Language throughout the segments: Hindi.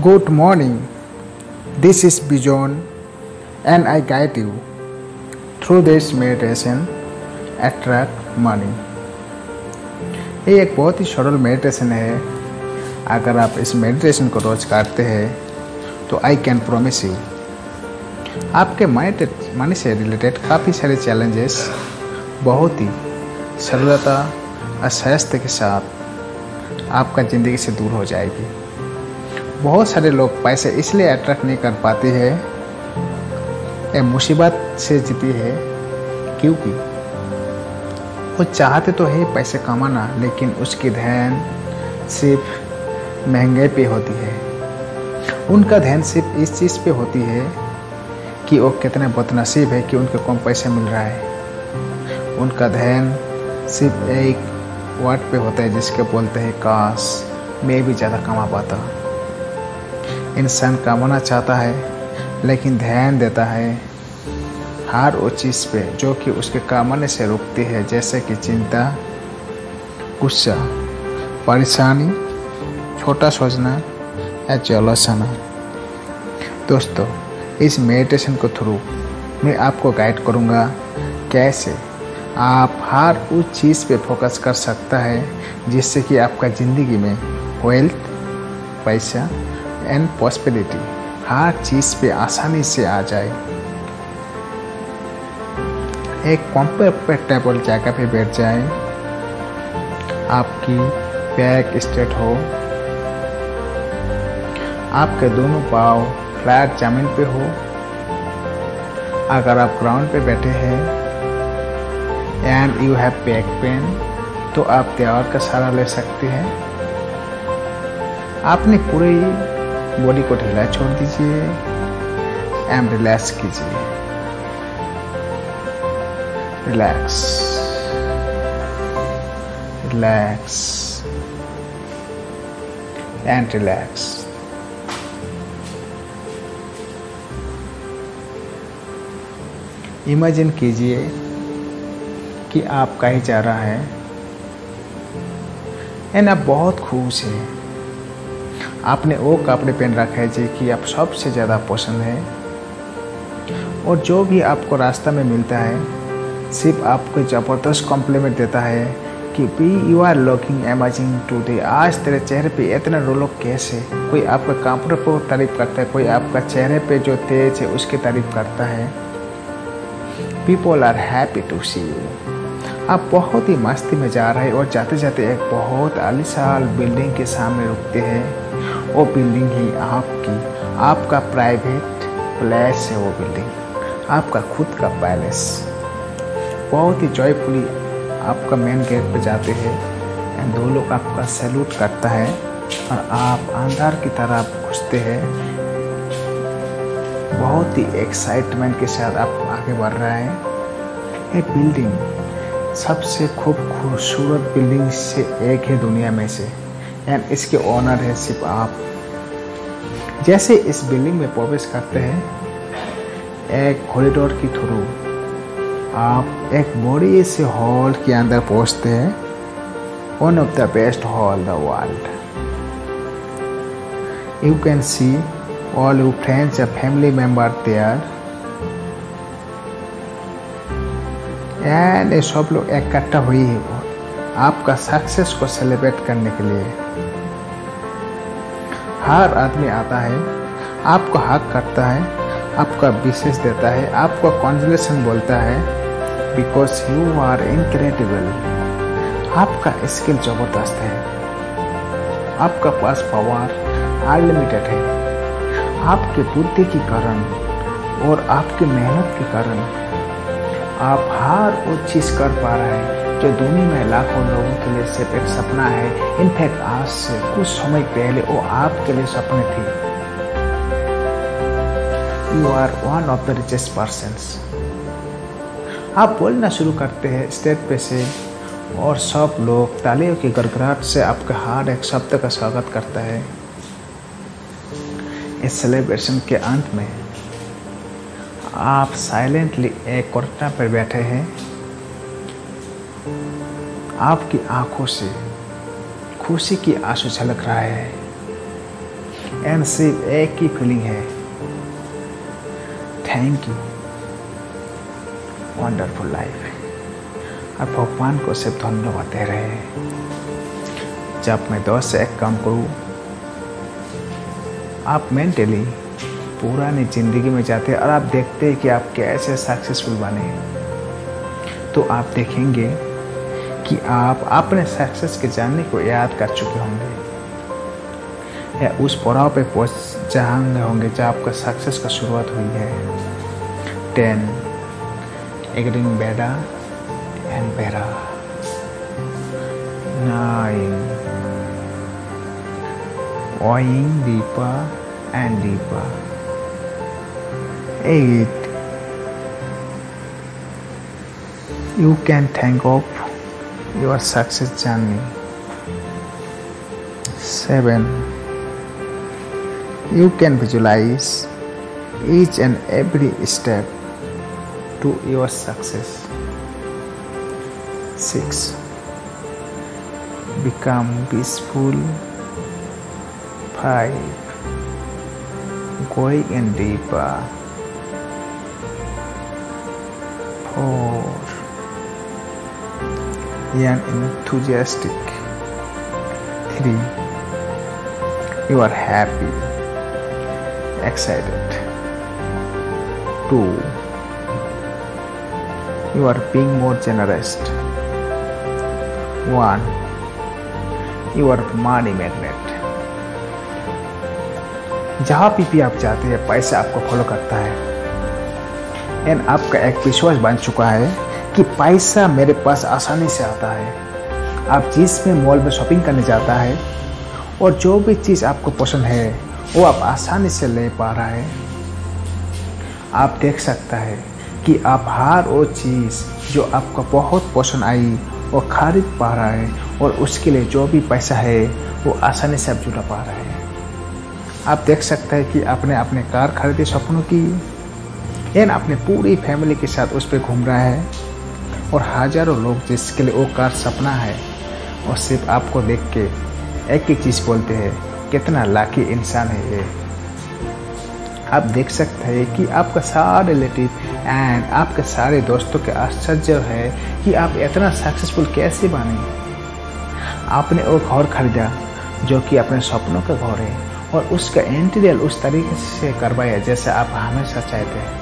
Good morning. This is Bijon and I guide you through this meditation attract money. ये एक बहुत ही सरल मेडिटेशन है। अगर आप इस मेडिटेशन को रोज करते हैं तो आई कैन प्रॉमिस यू आपके मनी से रिलेटेड काफ़ी सारे चैलेंजेस बहुत ही सरलता और सहजता के साथ आपका ज़िंदगी से दूर हो जाएगी। बहुत सारे लोग पैसे इसलिए अट्रैक्ट नहीं कर पाते हैं, ये मुसीबत से जीती है, क्योंकि वो चाहते तो है पैसे कमाना, लेकिन उसकी ध्यान सिर्फ महंगाई पे होती है। उनका ध्यान सिर्फ इस चीज़ पे होती है कि वो कितने बदनसीब है कि उनको कम पैसे मिल रहा है। उनका ध्यान सिर्फ एक वर्ड पे होता है जिसके बोलते हैं काश मैं भी ज़्यादा कमा पाता। इंसान कमाना चाहता है लेकिन ध्यान देता है हर वो चीज़ पे जो कि उसके कमाने से रोकती है, जैसे कि चिंता, गुस्सा, परेशानी, छोटा सोचना या जलसाना। दोस्तों, इस मेडिटेशन को थ्रू मैं आपको गाइड करूँगा कैसे आप हर उस चीज़ पे फोकस कर सकता है जिससे कि आपका ज़िंदगी में वेल्थ, पैसा एंड प्रॉस्पेरिटी हर चीज़ पे आसानी से आ जाए। एक कंफर्टेबल जगह पे बैठ जाए, आपकी बैक स्ट्रेट हो, आपके दोनों पाँव फ्लैट जमीन पे हो। अगर आप ग्राउंड पे बैठे हैं and you have back pain तो आप दीवार का सहारा ले सकते हैं। आपने पूरी बॉडी को ढीला छोड़ दीजिए एंड रिलैक्स कीजिए। Relax, relax and relax. Imagine कीजिए कि आप कहीं जा रहा है एंड आप बहुत खुश हैं। आपने वो कपड़े पहन रखा है जो कि आप सबसे ज़्यादा पसंद है, और जो भी आपको रास्ता में मिलता है सिर्फ आपको ज़बरदस्त कॉम्प्लीमेंट देता है कि be you are looking amazing today. आज तेरे चेहरे पे इतना रोनक कैसे। कोई आपका कपड़े को तारीफ करता है, कोई आपका चेहरे पे जो तेज है उसकी तारीफ करता है। People are happy to see you. आप बहुत ही मस्ती में जा रहे हैं और जाते जाते एक बहुत आलीशान बिल्डिंग के सामने रुकते हैं। वो बिल्डिंग ही आपका प्राइवेट प्लेस है। वो बिल्डिंग आपका खुद का पैलेस। बहुत ही जॉयफुली आपका मेन गेट पे जाते हैं एंड दो लोग आपका सैल्यूट करता है और आप अंदर की तरफ घुसते हैं। बहुत ही एक्साइटमेंट के साथ आप आगे बढ़ रहे हैं। ये बिल्डिंग सबसे खूबसूरत बिल्डिंग से एक है दुनिया में से, एंड इसके ओनर है सिर्फ आप। जैसे इस बिल्डिंग में प्रवेश करते हैं, एक कॉरिडोर के थ्रू आप एक बड़ी से हॉल के अंदर पहुंचते हैं। One of the best hall the world. You can see all your friends and family members there, and ये सब लोग इकट्ठा हुई है आपका सक्सेस को सेलिब्रेट करने के लिए। हर आदमी आता है, आपको हक करता है, आपका विशेष देता है, आपको कॉन्ग्रेचुलेशन बोलता है, बिकॉज यू आर इनक्रेडिबल। आपका स्किल जबरदस्त है, आपका पास पावर अनलिमिटेड है। आपके बुद्धि के कारण और आपकी मेहनत के कारण आप हर वो चीज़ कर पा रहे हैं जो दुनिया में लाखों लोगों के लिए सिर्फ एक सपना है। इनफैक्ट आज से कुछ समय पहले वो आपके लिए सपने थे। You are one of the richest persons. आप बोलना शुरू करते हैं स्टेज पे से, और सब लोग तालियों की गड़गड़ाहट से आपके हर एक शब्द का स्वागत करता है। इस सेलिब्रेशन के अंत में आप साइलेंटली एक कोर्नर पर बैठे हैं। आपकी आंखों से खुशी की आंसू झलक रहा है एंड सिर्फ एक ही फीलिंग है, थैंक यू वंडरफुल लाइफ। आप भगवान को सिर्फ धन्यवाद दे रहे हैं। जब मैं 10 से एक काम करूँ, आप मेंटली पुरानी ज़िंदगी में जाते हैं और आप देखते हैं कि आप कैसे सक्सेसफुल बने, तो आप देखेंगे कि आप अपने सक्सेस के जर्नी को याद कर चुके होंगे या उस पड़ाव पे पहुँच जाएंगे होंगे जहाँ आपका सक्सेस का शुरुआत हुई है। 10 getting better and better, 9 going deeper and deeper, 8 you can think of your success journey, 7 you can visualize each and every step to your success, 6 become peaceful, 5 going in deeper, 4 young enthusiastic, 3 you are happy, excited, 2 you are being more generous, 1 you are money magnet। जहाँ भी आप जाते हैं पैसा आपको फॉलो करता है एंड आपका एक विश्वास बन चुका है कि पैसा मेरे पास आसानी से आता है। आप जिसमें मॉल में शॉपिंग करने जाता है और जो भी चीज़ आपको पसंद है वो आप आसानी से ले पा रहा है। आप देख सकता है कि आप हर वो चीज़ जो आपको बहुत पसंद आई वो खरीद पा रहा है और उसके लिए जो भी पैसा है वो आसानी से आप जुटा पा रहा है। आप देख सकते हैं कि आपने अपने कार खरीदी सपनों की एंड अपने पूरी फैमिली के साथ उस पर घूम रहा है और हज़ारों लोग जिसके लिए वो कार सपना है और सिर्फ आपको देख के एक ही चीज़ बोलते हैं, कितना लाकी इंसान है ये। आप देख सकते हैं कि आपका सारे रिलेटिव एंड आपके सारे दोस्तों के आश्चर्य है कि आप इतना सक्सेसफुल कैसे बने। आपने वो घर खरीदा जो कि अपने सपनों का घर है और उसका इंटीरियर उस तरीके से करवाया जैसे आप हमेशा चाहते हैं,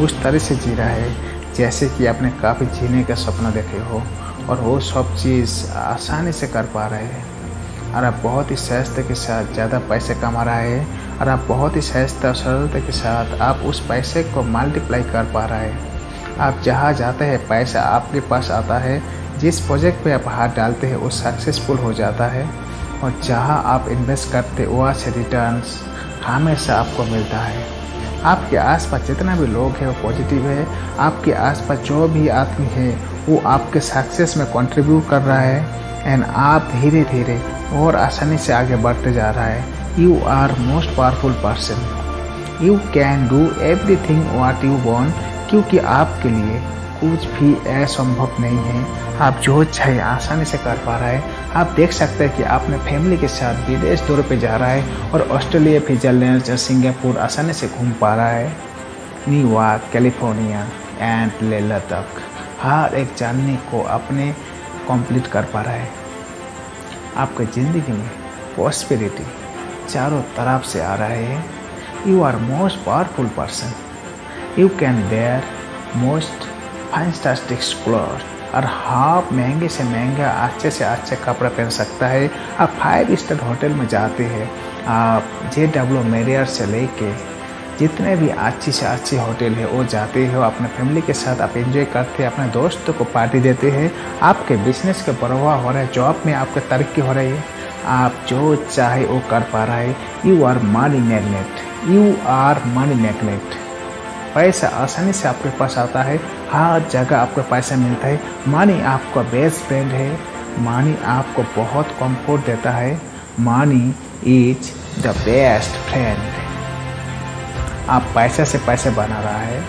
उस तरह से जी रहा है जैसे कि आपने काफ़ी जीने का सपना देखे हो और वो सब चीज़ आसानी से कर पा रहे हैं और आप बहुत ही सहजता के साथ ज़्यादा पैसे कमा रहा है और आप बहुत ही सहजता और सरलता के साथ आप उस पैसे को मल्टीप्लाई कर पा रहा है। आप जहाँ जाते हैं पैसा आपके पास आता है, जिस प्रोजेक्ट पे आप हाथ डालते हैं वो सक्सेसफुल हो जाता है और जहाँ आप इन्वेस्ट करते वहाँ से रिटर्न्स हमेशा आपको मिलता है। आपके आसपास जितना भी लोग हैं वो पॉजिटिव है, आपके आसपास जो भी आदमी है वो आपके सक्सेस में कंट्रीब्यूट कर रहा है एंड आप धीरे धीरे और आसानी से आगे बढ़ते जा रहा है। You are most powerful person, you can do everything what you want, क्योंकि आपके लिए कुछ भी असंभव नहीं है। आप जो चाहे आसानी से कर पा रहा है। आप देख सकते हैं कि आपने फैमिली के साथ विदेश दौरे पे जा रहा है और ऑस्ट्रेलिया, स्विट्जरलैंड और सिंगापुर आसानी से घूम पा रहा है। New York, California and Leh Ladakh हर एक जर्नी को अपने कंप्लीट कर पा रहा है। आपकी ज़िंदगी में प्रॉस्पेरिटी चारों तरफ से आ रहा है। You are most powerful person, you can wear most fantastic cloth और आप महंगे से महंगा अच्छे से अच्छे कपड़ा पहन सकता है। आप 5 स्टार होटल में जाते हैं, आप JW मैरियट से लेके जितने भी अच्छी से अच्छी होटल है वो जाते हो, अपने फैमिली के साथ आप एंजॉय करते हैं, अपने दोस्तों को पार्टी देते हैं। आपके बिजनेस का बढ़ावा हो रहा है, जॉब में आपकी तरक्की हो रही है, आप जो चाहे वो कर पा रहा है। You are money magnet, you are money magnet. पैसा आसानी से आपके पास आता है, हर जगह आपको पैसा मिलता है। मनी आपका बेस्ट फ्रेंड है, मनी आपको बहुत कंफर्ट देता है। Money is the best friend. आप पैसा से पैसे बना रहा है,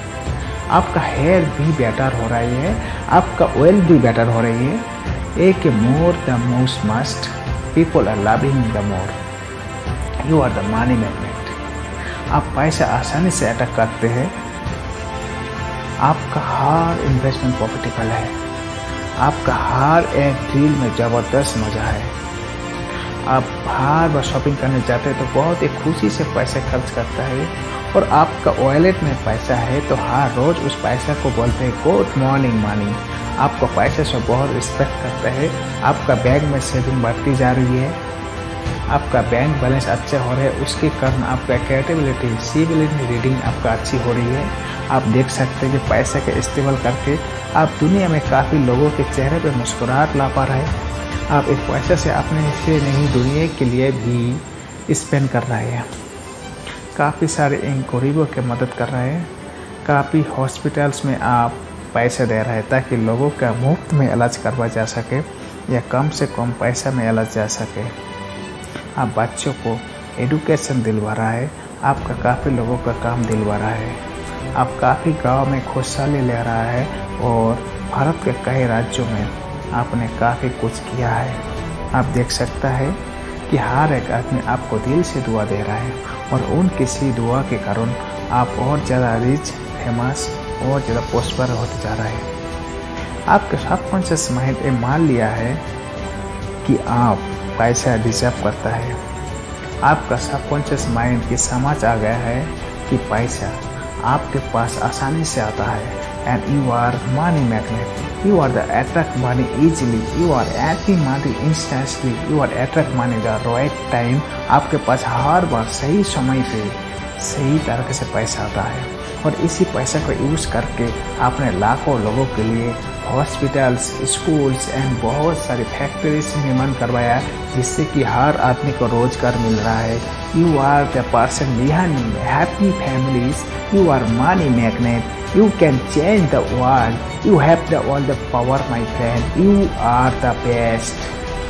आपका हेयर भी बेटर हो रही है, आपका ऑयल भी बेटर हो रही है। एक more the most must people are loving the more, you are the money magnet. आप पैसा आसानी से अटैक करते हैं, आपका हर इन्वेस्टमेंट प्रॉफिटेबल है, आपका हर एक डील में ज़बरदस्त मज़ा है। आप हर बार शॉपिंग करने जाते हैं तो बहुत ही खुशी से पैसे खर्च करता है, और आपका वॉलेट में पैसा है तो हर रोज़ उस पैसा को बोलते हैं गुड मॉर्निंग मनी। आपको पैसे से बहुत रिस्पेक्ट करता है, आपका बैंक में सेविंग बढ़ती जा रही है, आपका बैंक बैलेंस अच्छा हो रहा है, उसके कारण आपका कैपेबिलिटी सिबिलिटी रीडिंग आपका अच्छी हो रही है। आप देख सकते हैं कि पैसे का इस्तेमाल करके आप दुनिया में काफ़ी लोगों के चेहरे पर मुस्कुराहट ला पा रहे हैं। आप एक पैसे से अपने से नहीं दुनिया के लिए भी स्पेंड कर रहे हैं, काफ़ी सारे गरीबों की मदद कर रहे हैं, काफ़ी हॉस्पिटल्स में आप पैसे दे रहे हैं ताकि लोगों का मुफ्त में इलाज करवा जा सके या कम से कम पैसा में इलाज जा सके। आप बच्चों को एडुकेशन दिलवा रहा है, आपका काफ़ी लोगों का काम दिलवा रहा है, आप काफ़ी गांव में खुशहाली ले रहा है, और भारत के कई राज्यों में आपने काफ़ी कुछ किया है। आप देख सकता है कि हर एक आदमी आपको दिल से दुआ दे रहा है, और उन किसी दुआ के कारण आप और ज़्यादा रिच, फेमस और ज़्यादा प्रॉस्पर होते जा रहे हैं। आपके सबकॉन्शियस माइंड ये मान लिया है कि आप पैसा डिजर्व करता है। आपका सबकॉन्शियस माइंड की समझ आ गया है कि पैसा आपके पास आसानी से आता है, and you are money magnet, you are the attract money easily, you are eating money instantly, you are attract money the right time. आपके पास हर बार सही समय पे सही तरीके से पैसा आता है, और इसी पैसा को यूज़ करके आपने लाखों लोगों के लिए हॉस्पिटल्स, स्कूल्स एंड बहुत सारी फैक्ट्रीज निर्माण करवाया, जिससे कि हर आदमी को रोजगार मिल रहा है। You are the person behind happy families, you are money magnet, you can change the world, you have the all the power my friend, you are the best।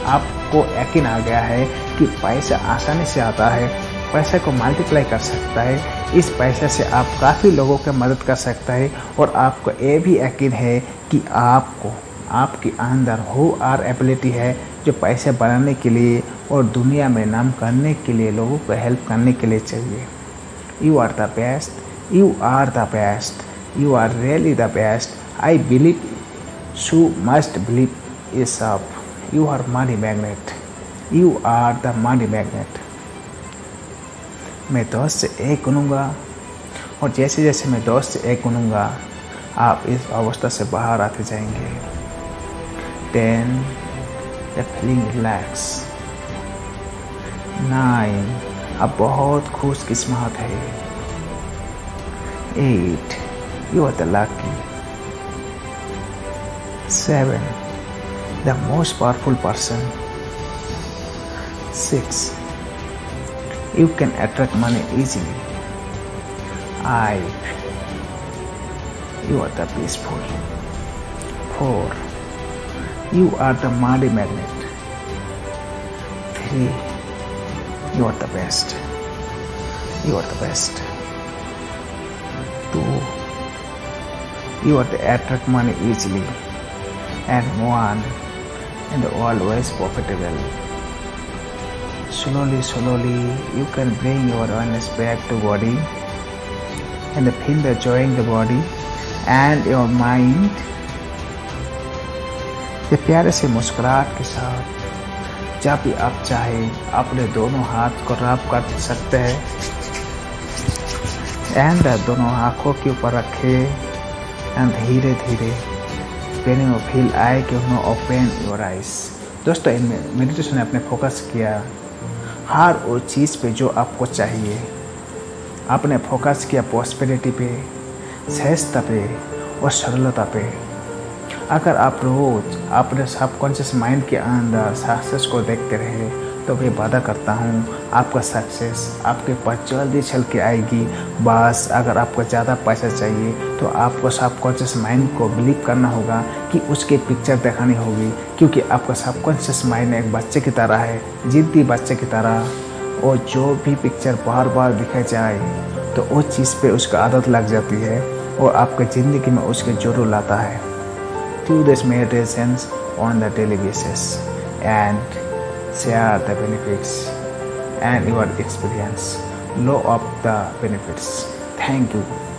आपको यकीन आ गया है कि पैसा आसानी से आता है, पैसे को मल्टीप्लाई कर सकता है, इस पैसे से आप काफ़ी लोगों की मदद कर सकता है, और आपको ये भी यकीन है कि आपको आपके अंदर हो आर एबिलिटी है जो पैसे बनाने के लिए और दुनिया में नाम करने के लिए, लोगों को हेल्प करने के लिए चाहिए। You are the best, you are the best, you are really the best, I believe you must believe yourself, you are money magnet, you are the money magnet। मैं 10 से 1 गिनूँगा, और जैसे जैसे मैं 10 से 1 गिनूँगा आप इस अवस्था से बाहर आते जाएंगे। 10 the feeling relax, 9 आप बहुत खुश किस्मत है, 8 you are the lucky, 7 the most powerful person, 6 you can attract money easily, 5 you are the peaceful, 4 you are the money magnet, 3 you are the best, you are the best, 2 you are the attract money easily, and 1 and always profitable। Slowly you can bring your awareness back to body and feel the joy in the body and your mind। ये प्यारे से मुस्कुराहट के साथ जब भी आप चाहे अपने दोनों हाथ को रब कर सकते हैं, एंड दोनों आँखों के ऊपर रखे, एंड धीरे धीरे पेन में फील आए कि उन्होंने ओपन योर आइज। दोस्तों, इन मेडिटेशन ने अपने फोकस किया हर वो चीज़ पे जो आपको चाहिए। आपने फोकस किया प्रॉस्पेरिटी पे, सहजता पे और सरलता पे। अगर आप रोज़ अपने सबकॉन्शियस माइंड के अंदर सक्सेस को देखते रहे तो मैं वादा करता हूँ आपका सक्सेस आपके पास जल्दी चल के आएगी। बस अगर आपको ज़्यादा पैसा चाहिए तो आपको सबकॉन्शियस माइंड को बिलीव करना होगा कि उसकी पिक्चर दिखानी होगी, क्योंकि आपका सबकॉन्शियस माइंड एक बच्चे की तरह है, जिद्दी बच्चे की तरह। और जो भी पिक्चर बार बार दिखाई जाए तो उस चीज़ पे उसका आदत लग जाती है और आपके ज़िंदगी में उसके जरूर लाता है। Do these meditations on the daily basis and share the benefits and your experience. Know of the benefits. Thank you.